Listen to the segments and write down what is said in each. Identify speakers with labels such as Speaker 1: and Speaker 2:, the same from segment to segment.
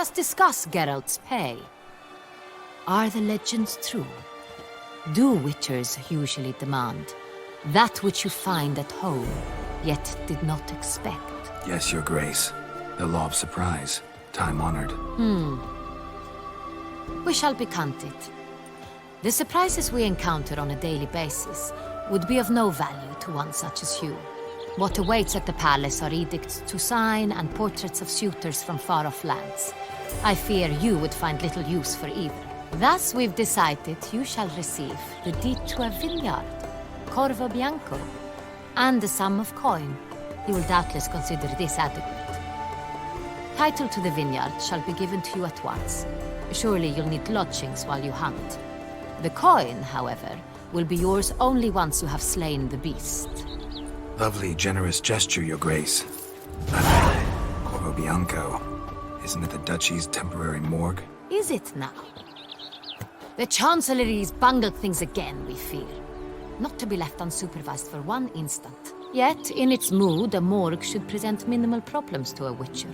Speaker 1: us discuss Geralt's pay. Are the legends true? Do witchers usually demand that which you find at home, yet did not expect?
Speaker 2: Yes, Your Grace. The law of surprise. Time-honored.
Speaker 1: We shall be content. The surprises we encounter on a daily basis would be of no value to one such as you. What awaits at the palace are edicts to sign and portraits of suitors from far-off lands. I fear you would find little use for either. Thus, we've decided you shall receive the deed to a vineyard, Corvo Bianco, and a sum of coin. You will doubtless consider this adequate. Title to the vineyard shall be given to you at once. Surely you'll need lodgings while you hunt. The coin, however, will be yours only once you have slain the beast.
Speaker 2: Lovely, generous gesture, Your Grace. Corvo Bianco. Isn't it the Duchy's temporary morgue?
Speaker 1: Is it now? The Chancellery's bungled things again, we fear. Not to be left unsupervised for one instant. Yet, in its mood, a morgue should present minimal problems to a witcher.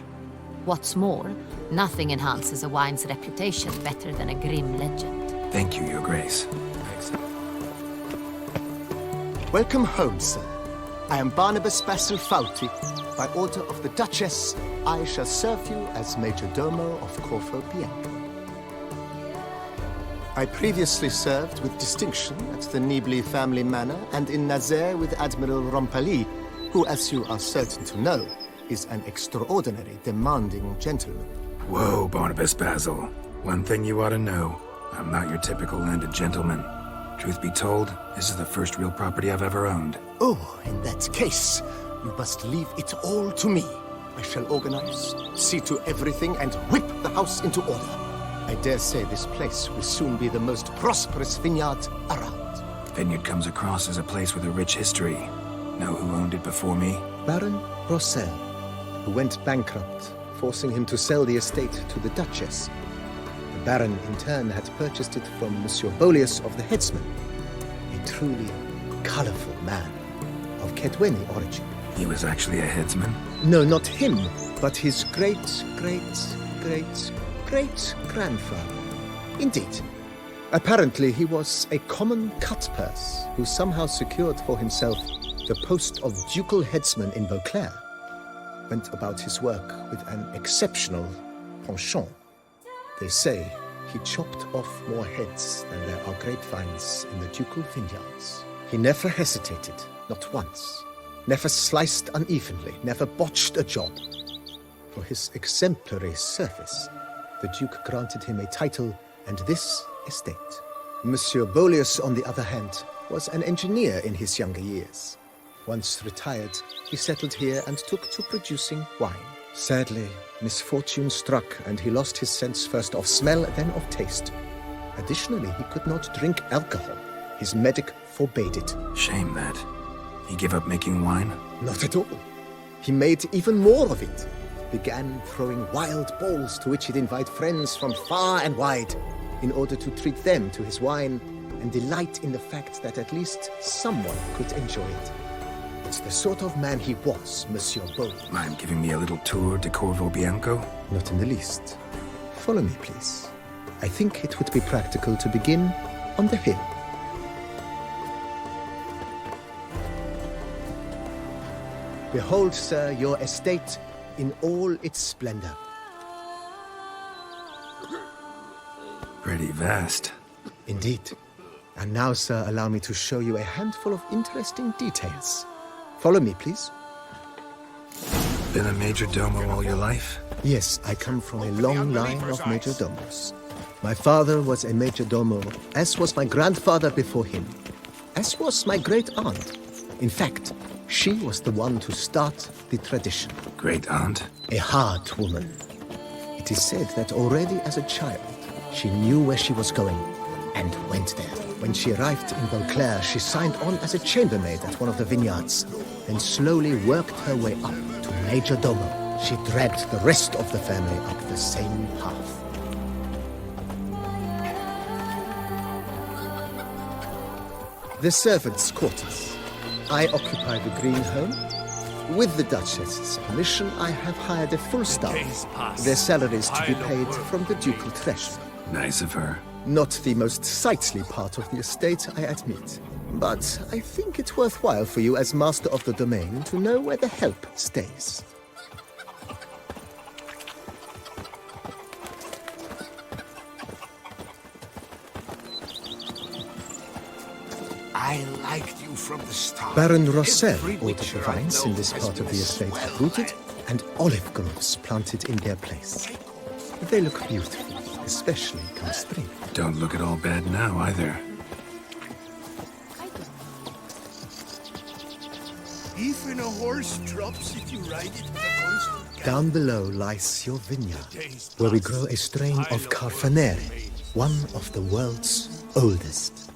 Speaker 1: What's more, nothing enhances a wine's reputation better than a grim legend.
Speaker 2: Thank you, Your Grace.
Speaker 3: Welcome home, sir. I am Barnabas Basil Fauti. By order of the Duchess, I shall serve you as majordomo of Corvo Bianco. I previously served with distinction at the Nibley family manor and in Nazaire with Admiral Rompali, who, as you are certain to know, is an extraordinary, demanding gentleman.
Speaker 2: Whoa, Barnabas Basil. One thing you ought to know. I'm not your typical landed gentleman. Truth be told, this is the first real property I've ever owned.
Speaker 3: Oh, in that case, you must leave it all to me. I shall organize, see to everything, and whip the house into order. I dare say this place will soon be the most prosperous vineyard around.
Speaker 2: Vineyard comes across as a place with a rich history. Know who owned it before me?
Speaker 3: Baron Rossel, who went bankrupt, forcing him to sell the estate to the Duchess. The Baron, in turn, had purchased it from Monsieur Bolius of the Headsman, a truly colorful man of Kedweni origin.
Speaker 2: He was actually a headsman?
Speaker 3: No, not him, but his great-grandfather. Indeed. Apparently, he was a common cut-purse who somehow secured for himself the post of ducal headsman in Beauclair. Went about his work with an exceptional penchant. They say he chopped off more heads than there are grapevines in the ducal vineyards. He never hesitated, not once. Never sliced unevenly, never botched a job. For his exemplary service, the Duke granted him a title and this estate. Monsieur Bolius, on the other hand, was an engineer in his younger years. Once retired, he settled here and took to producing wine. Sadly, misfortune struck and he lost his sense first of smell, then of taste. Additionally, he could not drink alcohol. His medic forbade it.
Speaker 2: Shame that. He gave up making wine?
Speaker 3: Not at all. He made even more of it. Began throwing wild balls to which he'd invite friends from far and wide in order to treat them to his wine and delight in the fact that at least someone could enjoy it. It's the sort of man he was, Monsieur Bolius.
Speaker 2: Mind giving me a little tour de Corvo Bianco?
Speaker 3: Not in the least. Follow me, please. I think it would be practical to begin on the hill. Behold, sir, your estate in all its splendor.
Speaker 2: Pretty vast.
Speaker 3: Indeed. And now, sir, allow me to show you a handful of interesting details. Follow me, please.
Speaker 2: Been a majordomo all your life?
Speaker 3: Yes, I come from a long line of majordomos. My father was a majordomo, as was my grandfather before him, as was my great-aunt. In fact, she was the one to start the tradition.
Speaker 2: Great-aunt?
Speaker 3: A hard woman. It is said that already as a child, she knew where she was going and went there. When she arrived in Beauclair, she signed on as a chambermaid at one of the vineyards, then slowly worked her way up to majordomo. She dragged the rest of the family up the same path. The servants' quarters. I occupy the green home, With the Duchess's permission, I have hired a full staff. Their salaries to be paid from the ducal treasury.
Speaker 2: Nice of her.
Speaker 3: Not the most sightly part of the estate, I admit. But I think it's worthwhile for you as master of the domain to know where the help stays.
Speaker 4: I liked you from the start.
Speaker 3: Baron Rossel
Speaker 4: Every
Speaker 3: ordered the
Speaker 4: picture I
Speaker 3: vines in
Speaker 4: know
Speaker 3: this
Speaker 4: has
Speaker 3: part of
Speaker 4: been
Speaker 3: the
Speaker 4: a
Speaker 3: estate
Speaker 4: swell
Speaker 3: uprooted
Speaker 4: line.
Speaker 3: and olive groves planted in their place. They look beautiful, especially come spring.
Speaker 2: Don't look at all bad now, either.
Speaker 4: Even a horse drops if you ride it with a constant.
Speaker 3: Down below lies your vineyard, where we grow a strain of Carfanere, one of the world's oldest.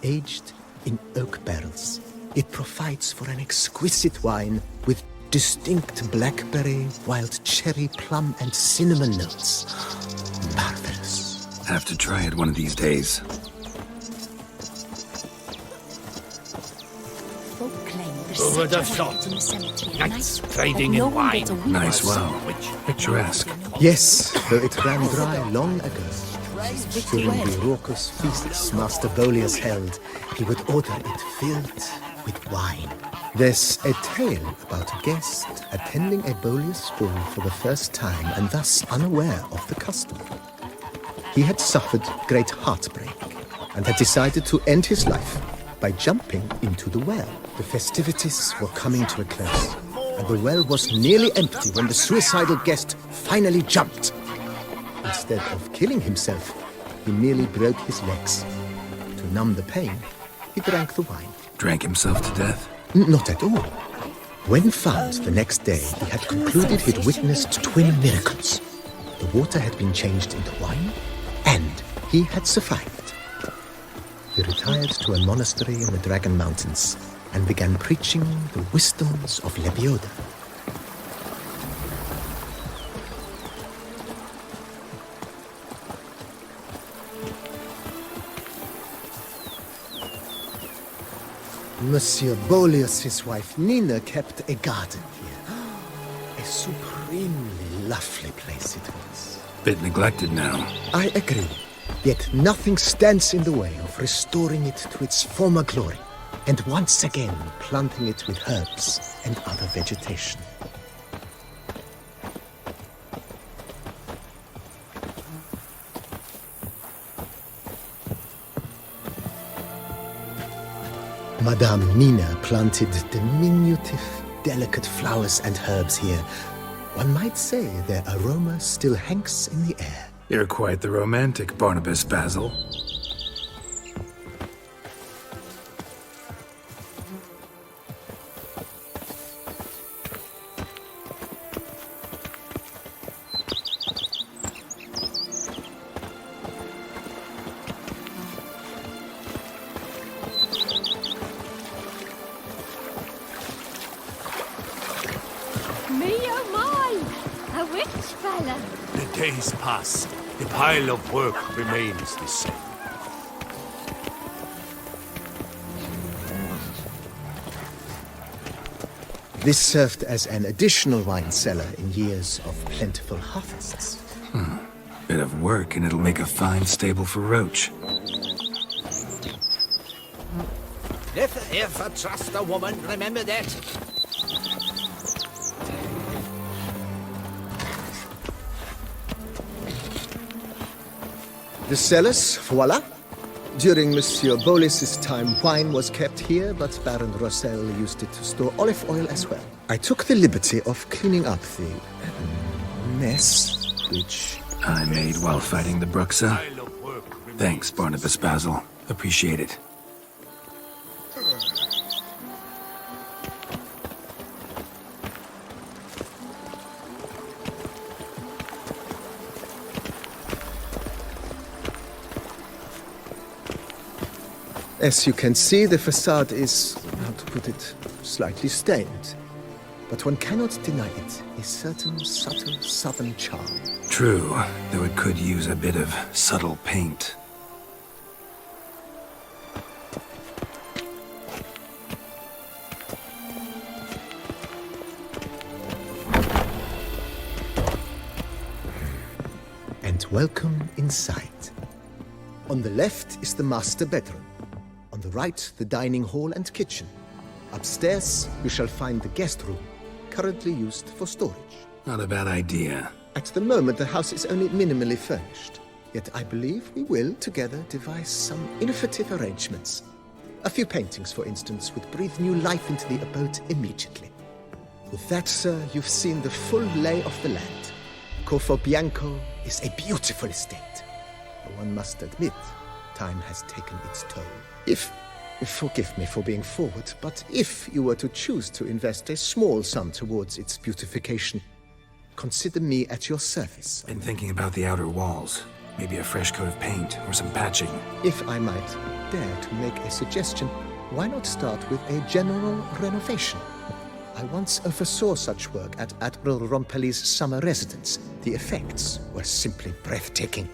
Speaker 3: Aged in oak barrels, it provides for an exquisite wine with distinct blackberry, wild cherry, plum, and cinnamon notes. Marvelous.
Speaker 2: Have to try it one of these days.
Speaker 5: Over the shot. Knights trading in wine.
Speaker 2: Nice well. Picturesque.
Speaker 3: Yes, though it ran dry long ago. During the raucous feasts Master Bolius held, he would order it filled with wine. There's a tale about a guest attending a Bolius ball for the first time and thus unaware of the custom. He had suffered great heartbreak and had decided to end his life by jumping into the well. The festivities were coming to a close, and the well was nearly empty when the suicidal guest finally jumped. Instead of killing himself, he merely broke his legs. To numb the pain, he drank the wine.
Speaker 2: Drank himself to death?
Speaker 3: Not at all. When found the next day, he had concluded he'd witnessed twin miracles. The water had been changed into wine, and he had survived. He retired to a monastery in the Dragon Mountains and began preaching the wisdoms of Lebioda. Monsieur Bolius' wife Nina kept a garden here. A supremely lovely place it was.
Speaker 2: Bit neglected now.
Speaker 3: I agree. Yet nothing stands in the way of restoring it to its former glory, and once again planting it with herbs and other vegetation. Madame Nina planted diminutive, delicate flowers and herbs here. One might say their aroma still hangs in the air.
Speaker 2: You're quite the romantic, Barnabas Basil.
Speaker 6: Me oh my! A rich fella!
Speaker 5: The days pass. The pile of work remains the same.
Speaker 3: This served as an additional wine cellar in years of plentiful harvests.
Speaker 2: Bit of work and it'll make a fine stable for Roach.
Speaker 4: Never ever trust a woman, remember that.
Speaker 3: The cellars, voila. During Monsieur Bolis's time, wine was kept here, but Baron Rossel used it to store olive oil as well. I took the liberty of cleaning up the mess, which...
Speaker 2: I made while fighting the Bruxa.
Speaker 5: Pile of work remains.
Speaker 2: Thanks, Barnabas Basil. Appreciate it.
Speaker 3: As you can see, the facade is, how to put it, slightly stained. But one cannot deny it, a certain subtle southern charm.
Speaker 2: True, though it could use a bit of subtle paint.
Speaker 3: Welcome inside. On the left is the master bedroom. On the right, the dining hall and kitchen. Upstairs, you shall find the guest room, currently used for storage.
Speaker 2: Not a bad idea.
Speaker 3: At the moment, the house is only minimally furnished. Yet I believe we will, together, devise some innovative arrangements. A few paintings, for instance, would breathe new life into the abode immediately. With that, sir, you've seen the full lay of the land. Corvo Bianco is a beautiful estate. But one must admit, time has taken its toll. Forgive me for being forward, but if you were to choose to invest a small sum towards its beautification, consider me at your service.
Speaker 2: Been thinking about the outer walls. Maybe a fresh coat of paint or some patching.
Speaker 3: If I might dare to make a suggestion, why not start with a general renovation? I once oversaw such work at Admiral Rompelli's summer residence. The effects were simply breathtaking.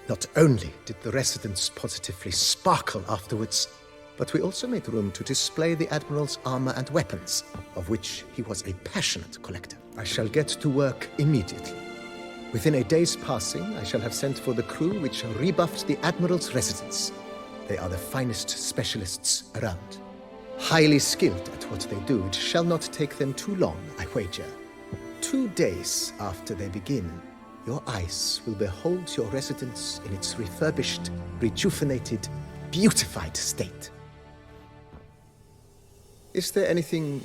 Speaker 3: Not only did the residence positively sparkle afterwards, but we also made room to display the Admiral's armor and weapons, of which he was a passionate collector. I shall get to work immediately. Within a day's passing, I shall have sent for the crew which rebuffed the Admiral's residence. They are the finest specialists around. Highly skilled at what they do, it shall not take them too long, I wager. 2 days after they begin, your eyes will behold your residence in its refurbished, rejuvenated, beautified state. Is there anything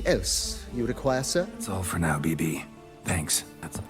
Speaker 3: else you require, sir?
Speaker 2: That's all for now, BB. Thanks. That's...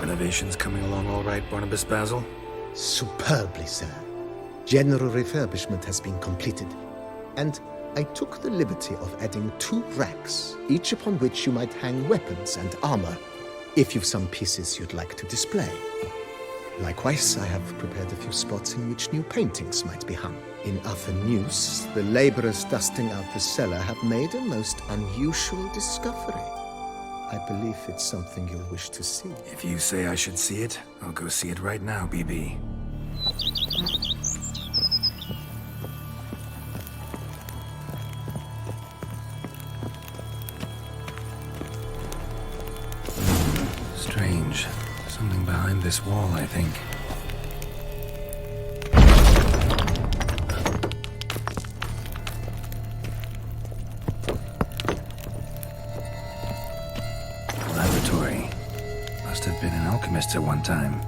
Speaker 2: Renovations coming along all right, Barnabas Basil?
Speaker 3: Superbly, sir. General refurbishment has been completed, and I took the liberty of adding 2 racks, each upon which you might hang weapons and armor, if you've some pieces you'd like to display. Likewise, I have prepared a few spots in which new paintings might be hung. In other news, the laborers dusting out the cellar have made a most unusual discovery. I believe it's something you'll wish to see.
Speaker 2: If you say I should see it, I'll go see it right now, BB. Strange. Something behind this wall, I think. Laboratory. Must have been an alchemist at one time.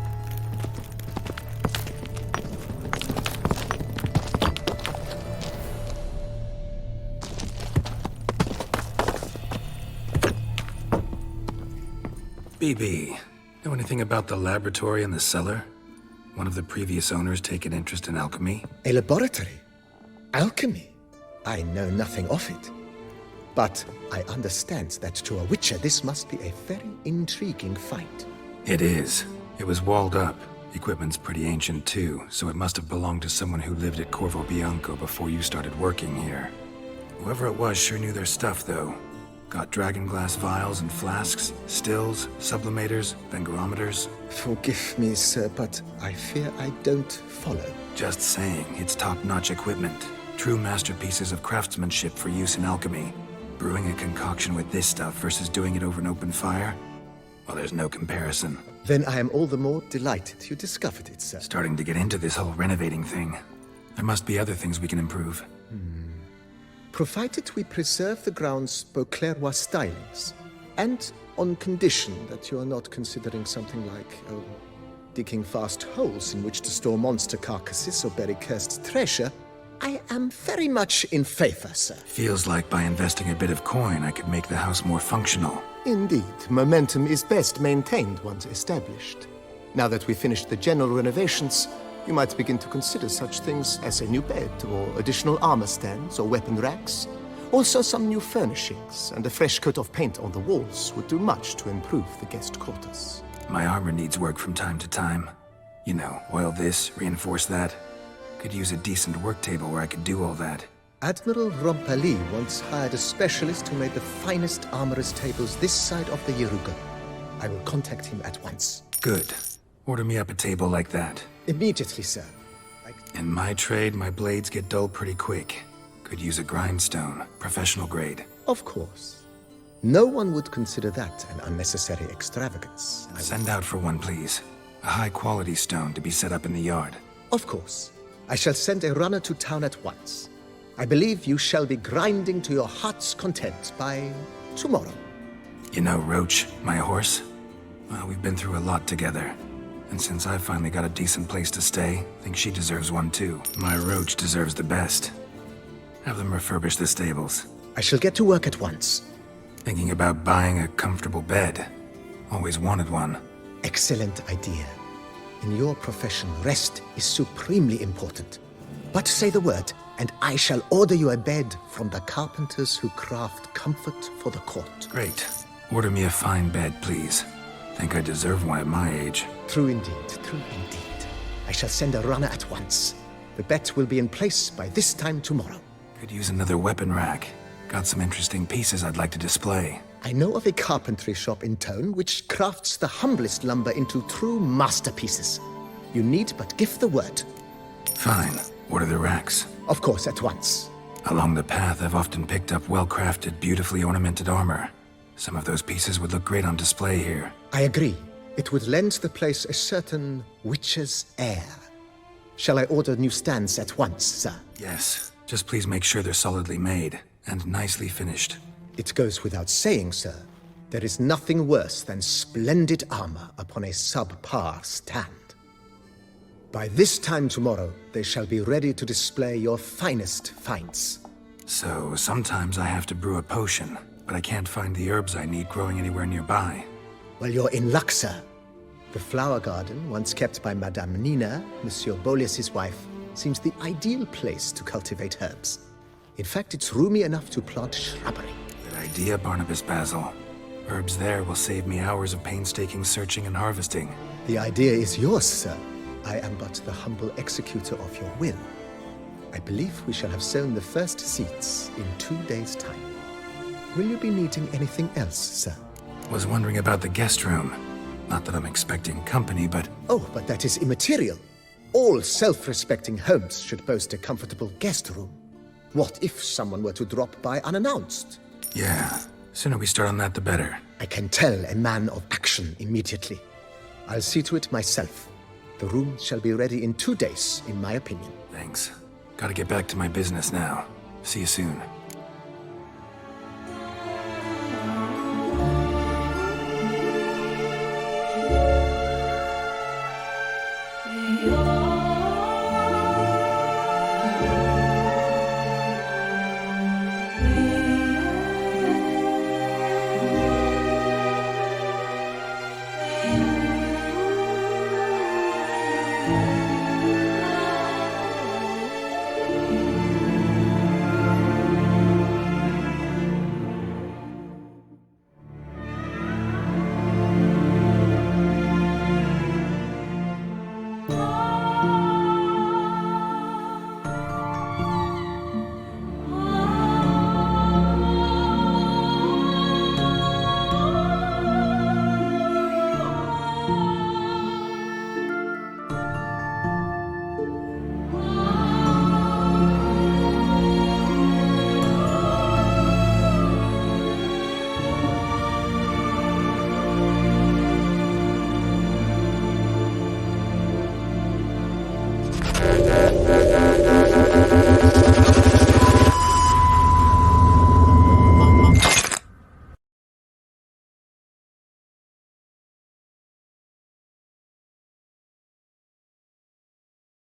Speaker 2: BB, know anything about the laboratory in the cellar? One of the previous owners take an interest in alchemy?
Speaker 3: A laboratory? Alchemy? I know nothing of it. But I understand that to a witcher this must be a very intriguing find.
Speaker 2: It is. It was walled up. Equipment's pretty ancient too, so it must have belonged to someone who lived at Corvo Bianco before you started working here. Whoever it was sure knew their stuff, though. Got dragon glass vials and flasks, stills, sublimators, vengerometers.
Speaker 3: Forgive me, sir, but I fear I don't follow.
Speaker 2: Just saying, it's top-notch equipment. True masterpieces of craftsmanship for use in alchemy. Brewing a concoction with this stuff versus doing it over an open fire? Well, there's no comparison.
Speaker 3: Then I am all the more delighted you discovered it, sir.
Speaker 2: Starting to get into this whole renovating thing. There must be other things we can improve.
Speaker 3: Provided we preserve the ground's Beauclercois stylings, and on condition that you are not considering something like, digging vast holes in which to store monster carcasses or bury cursed treasure, I am very much in favor, sir.
Speaker 2: Feels like by investing a bit of coin, I could make the house more functional.
Speaker 3: Indeed, momentum is best maintained once established. Now that we've finished the general renovations, you might begin to consider such things as a new bed, or additional armor stands, or weapon racks. Also, some new furnishings and a fresh coat of paint on the walls would do much to improve the guest quarters.
Speaker 2: My armor needs work from time to time. You know, oil this, reinforce that. Could use a decent work table where I could do all that.
Speaker 3: Admiral Rompali once hired a specialist who made the finest armorer's tables this side of the Yeruga. I will contact him at once.
Speaker 2: Good. Order me up a table like that.
Speaker 3: Immediately, sir.
Speaker 2: In my trade, my blades get dull pretty quick. Could use a grindstone, professional grade.
Speaker 3: Of course. No one would consider that an unnecessary extravagance.
Speaker 2: Send out for one, please. A high-quality stone to be set up in the yard.
Speaker 3: Of course. I shall send a runner to town at once. I believe you shall be grinding to your heart's content by tomorrow.
Speaker 2: You know Roach, my horse? Well, we've been through a lot together. And since I've finally got a decent place to stay, I think she deserves one too. My Roach deserves the best. Have them refurbish the stables.
Speaker 3: I shall get to work at once.
Speaker 2: Thinking about buying a comfortable bed. Always wanted one.
Speaker 3: Excellent idea. In your profession, rest is supremely important. But say the word, and I shall order you a bed from the carpenters who craft comfort for the court.
Speaker 2: Great. Order me a fine bed, please. Think I deserve one at my age.
Speaker 3: True indeed, true indeed. I shall send a runner at once. The bet will be in place by this time tomorrow.
Speaker 2: Could use another weapon rack. Got some interesting pieces I'd like to display.
Speaker 3: I know of a carpentry shop in town which crafts the humblest lumber into true masterpieces. You need but give the word.
Speaker 2: Fine. Order the racks.
Speaker 3: Of course, at once.
Speaker 2: Along the path, I've often picked up well-crafted, beautifully ornamented armor. Some of those pieces would look great on display here.
Speaker 3: I agree. It would lend the place a certain witch's air. Shall I order new stands at once, sir?
Speaker 2: Yes. Just please make sure they're solidly made and nicely finished.
Speaker 3: It goes without saying, sir. There is nothing worse than splendid armor upon a subpar stand. By this time tomorrow, they shall be ready to display your finest finds.
Speaker 2: So, sometimes I have to brew a potion, but I can't find the herbs I need growing anywhere nearby.
Speaker 3: Well, you're in luck, sir. The flower garden, once kept by Madame Nina, Monsieur Boleus's wife, seems the ideal place to cultivate herbs. In fact, it's roomy enough to plant shrubbery.
Speaker 2: Good idea, Barnabas Basil. Herbs there will save me hours of painstaking searching and harvesting.
Speaker 3: The idea is yours, sir. I am but the humble executor of your will. I believe we shall have sown the first seeds in 2 days' time. Will you be needing anything else, sir?
Speaker 2: Was wondering about the guest room. Not that I'm expecting company, but...
Speaker 3: Oh, but that is immaterial. All self-respecting homes should boast a comfortable guest room. What if someone were to drop by unannounced?
Speaker 2: Yeah, sooner we start on that the better.
Speaker 3: I can tell a man of action immediately. I'll see to it myself. The room shall be ready in 2 days, in my opinion.
Speaker 2: Thanks. Gotta get back to my business now. See you soon.